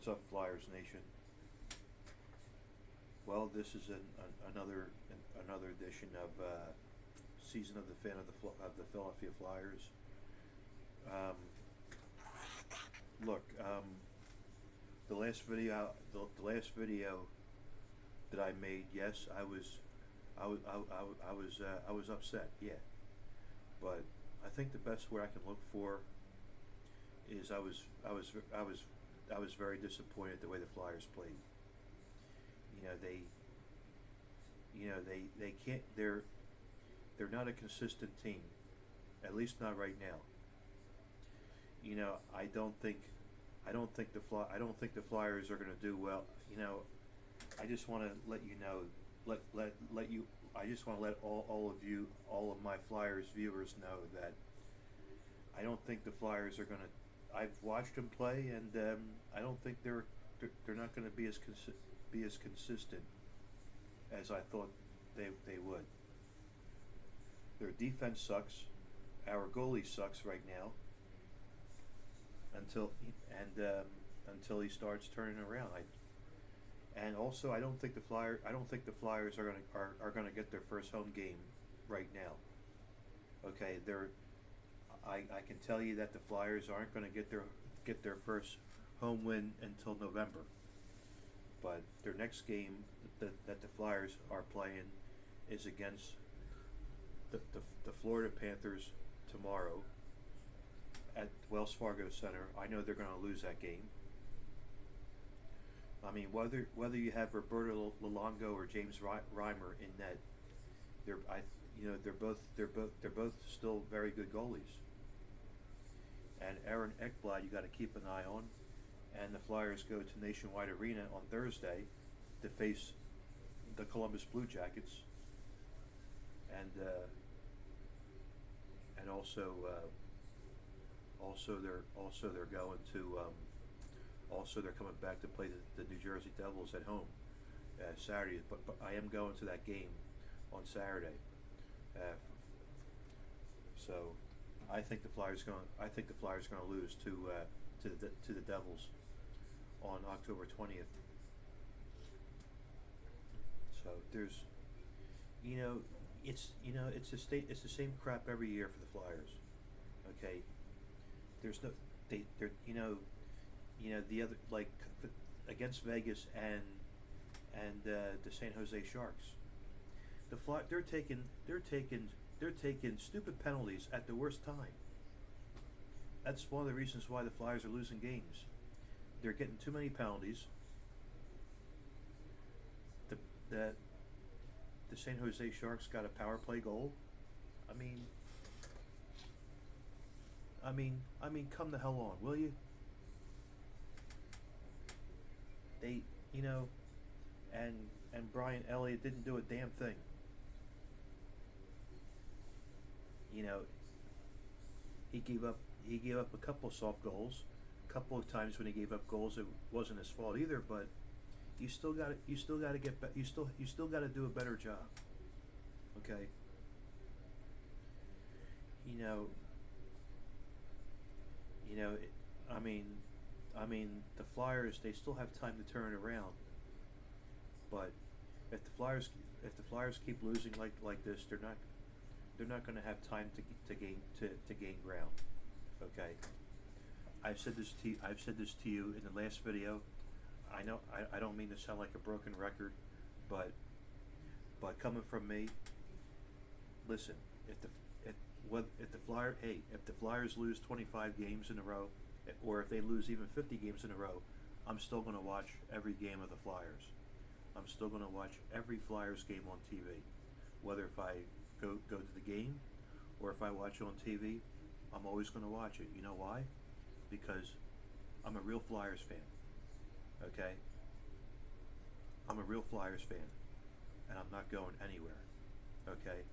What's up, Flyers Nation? Well, this is another edition of season of the fan of the Philadelphia Flyers. Um, Look, the last video that I made, yes, I was upset, yeah, but I think the best word I can look for is I was very disappointed the way the Flyers played. You know they can't they're not a consistent team, at least not right now. You know I don't think the Flyers are going to do well. I just want to let you know, let you. I just want to let all of you, all of my Flyers viewers know that I don't think the Flyers are going to. I've watched them play, and I don't think they're not going to be as consistent as I thought they would. Their defense sucks. Our goalie sucks right now. Until until he starts turning around. And also, I don't think the Flyers are gonna get their first home game right now. Okay, I can tell you that the Flyers aren't gonna get their first home win until November. But their next game that the Flyers are playing is against the Florida Panthers tomorrow at Wells Fargo Center. I know they're going to lose that game. I mean, whether you have Roberto Luongo or James Reimer in net, they're both still very good goalies. And Aaron Ekblad, you got to keep an eye on. And the Flyers go to Nationwide Arena on Thursday to face the Columbus Blue Jackets, and also. They're going to they're coming back to play the New Jersey Devils at home Saturday. But I am going to that game on Saturday. So I think the Flyers going to lose to the Devils on October 20th. So there's it's the same crap every year for the Flyers. Okay, there's no the other, like, against Vegas and the San Jose Sharks. They're taking stupid penalties at the worst time. That's one of the reasons why the Flyers are losing games. They're getting too many penalties. The San Jose Sharks got a power play goal. I mean, come the hell on, will you? They, and Brian Elliott didn't do a damn thing. He gave up a couple of soft goals. A couple of times when he gave up goals, it wasn't his fault either. But you still got to get you still got to do a better job. Okay. The Flyers, they still have time to turn it around. But if the Flyers keep losing like this, they're not going to have time to gain ground. Okay. I've said this to you in the last video. I know I don't mean to sound like a broken record, but coming from me, listen, if the Flyers lose 25 games in a row, or if they lose even 50 games in a row, I'm still going to watch every game of the Flyers. I'm still going to watch every Flyers game on TV, whether if I go to the game or if I watch it on TV. I'm always going to watch it. You know why? Because I'm a real Flyers fan. Okay? I'm a real Flyers fan, and I'm not going anywhere. Okay?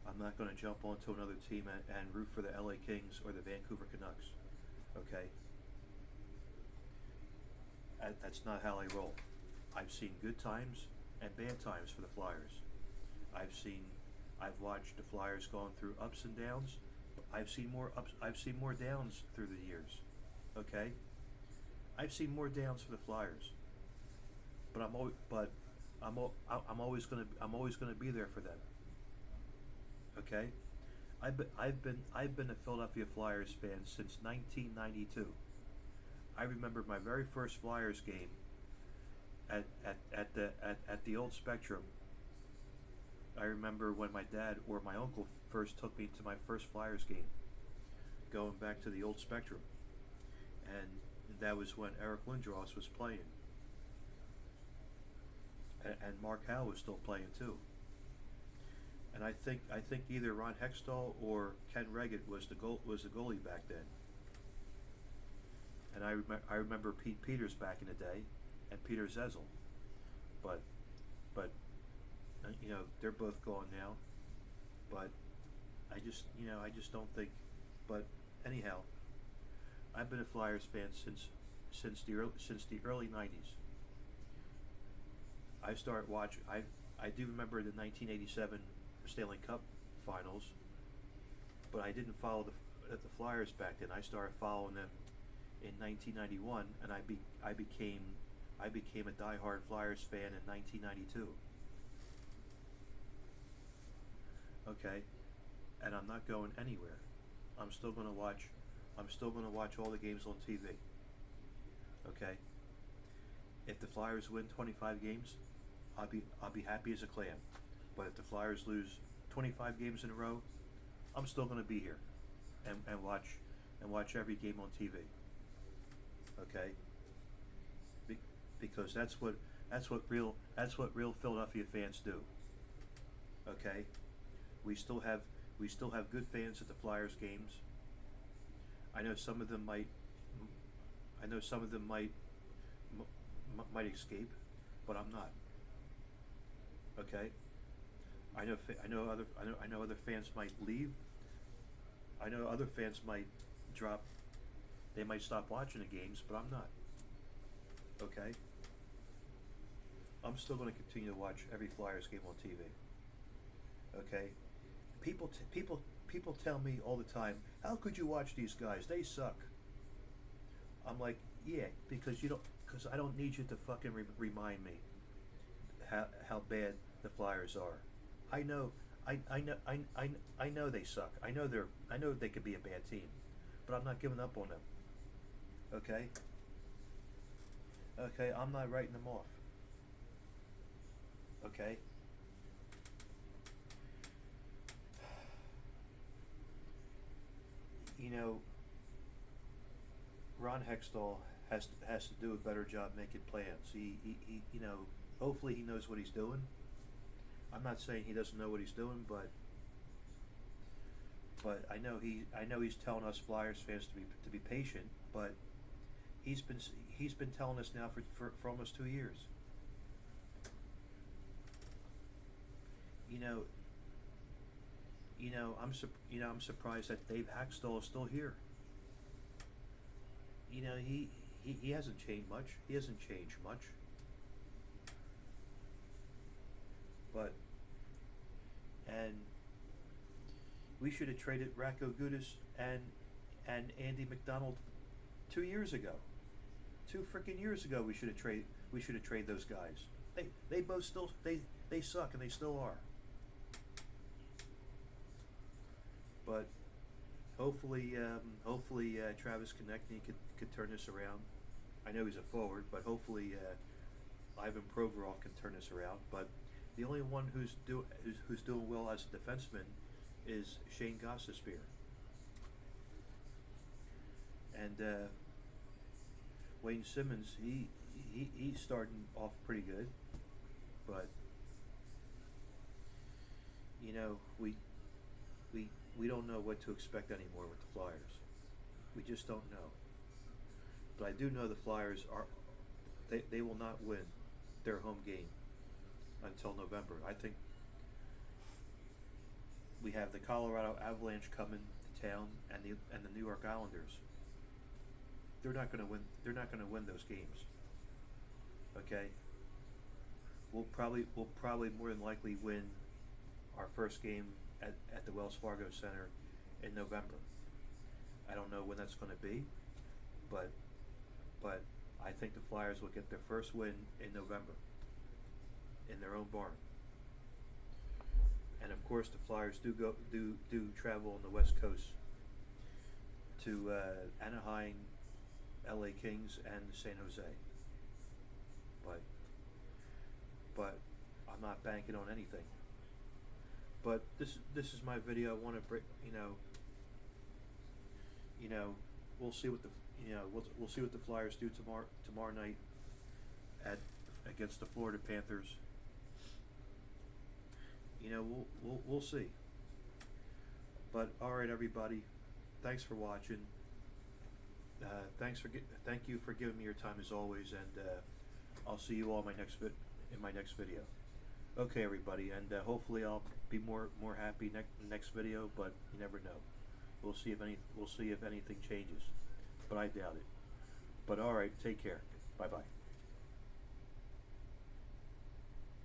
I'm not going to jump onto another team and root for the LA Kings or the Vancouver Canucks. Okay? That's not how I roll. I've seen good times and bad times for the Flyers. I've watched the Flyers going through ups and downs. I've seen more downs through the years. Okay? I've seen more downs for the Flyers, but I'm always gonna be there for them. Okay, I've been a Philadelphia Flyers fan since 1992. I remember my very first Flyers game at the old Spectrum. I remember when my dad or my uncle first took me to my first Flyers game, going back to the old Spectrum, and that was when Eric Lindros was playing, and Mark Howe was still playing too. And I think either Ron Hextall or Ken Reggett was the goalie back then. And I remember Pete Peters back in the day, and Peter Zezel, but you know, they're both gone now. But I just don't think. But anyhow, I've been a Flyers fan since the early '90s. I started watching. I do remember the 1987 Stanley Cup Finals, but I didn't follow the Flyers back then. I started following them in 1991, and I became a diehard Flyers fan in 1992. Okay, and I'm not going anywhere. I'm still going to watch. I'm still going to watch all the games on TV. Okay. If the Flyers win 25 games, I'll be happy as a clam. But if the Flyers lose 25 games in a row, I'm still going to be here and watch every game on TV. Okay. Because that's what real Philadelphia fans do. Okay. We still have good fans at the Flyers games. I know some of them might escape, but I'm not. Okay. I know other fans might leave. I know other fans might drop. They might stop watching the games, but I'm not. Okay. I'm still going to continue to watch every Flyers game on TV. Okay. People tell me all the time, how could you watch these guys? They suck. I'm like, yeah, because I don't need you to fucking remind me how bad the Flyers are. I know they suck. I know they could be a bad team, but I'm not giving up on them. Okay. Okay, I'm not writing them off. Okay. You know, Ron Hextall has to do a better job making plans. He you know, hopefully he knows what he's doing. I'm not saying he doesn't know what he's doing, but I know he's telling us Flyers fans to be patient, but he's been telling us now for almost 2 years. I'm surprised that Dave Haxtell is still here. You know, he hasn't changed much. He hasn't changed much. And we should have traded Racco Gudis and Andy McDonald 2 years ago. 2 freaking years ago we should have traded those guys. They both still they suck, and they still are. But hopefully Travis Konechny could turn this around. I know he's a forward, but hopefully Ivan Provorov can turn this around. But the only one who's doing well as a defenseman is Shane Gostisbehere. And Wayne Simmons, he's starting off pretty good, but you know, we don't know what to expect anymore with the Flyers. We just don't know. But I do know the Flyers they will not win their home game until November. I think we have the Colorado Avalanche coming to town and the New York Islanders. They're not going to win. They're not going to win those games. Okay. We'll probably more than likely win our first game at the Wells Fargo Center in November. I don't know when that's going to be, but I think the Flyers will get their first win in November in their own barn. And of course, the Flyers do travel on the West Coast to Anaheim, LA Kings, and San Jose. But I'm not banking on anything. But this is my video. I want to break. We'll see what we'll see what the Flyers do tomorrow night against the Florida Panthers. We'll see. But all right, everybody, thanks for watching. Thank you for giving me your time as always, and I'll see you all in my next video. Okay, everybody, and hopefully I'll be more happy next video. But you never know. We'll see if anything changes, but I doubt it. But all right, take care. Bye bye.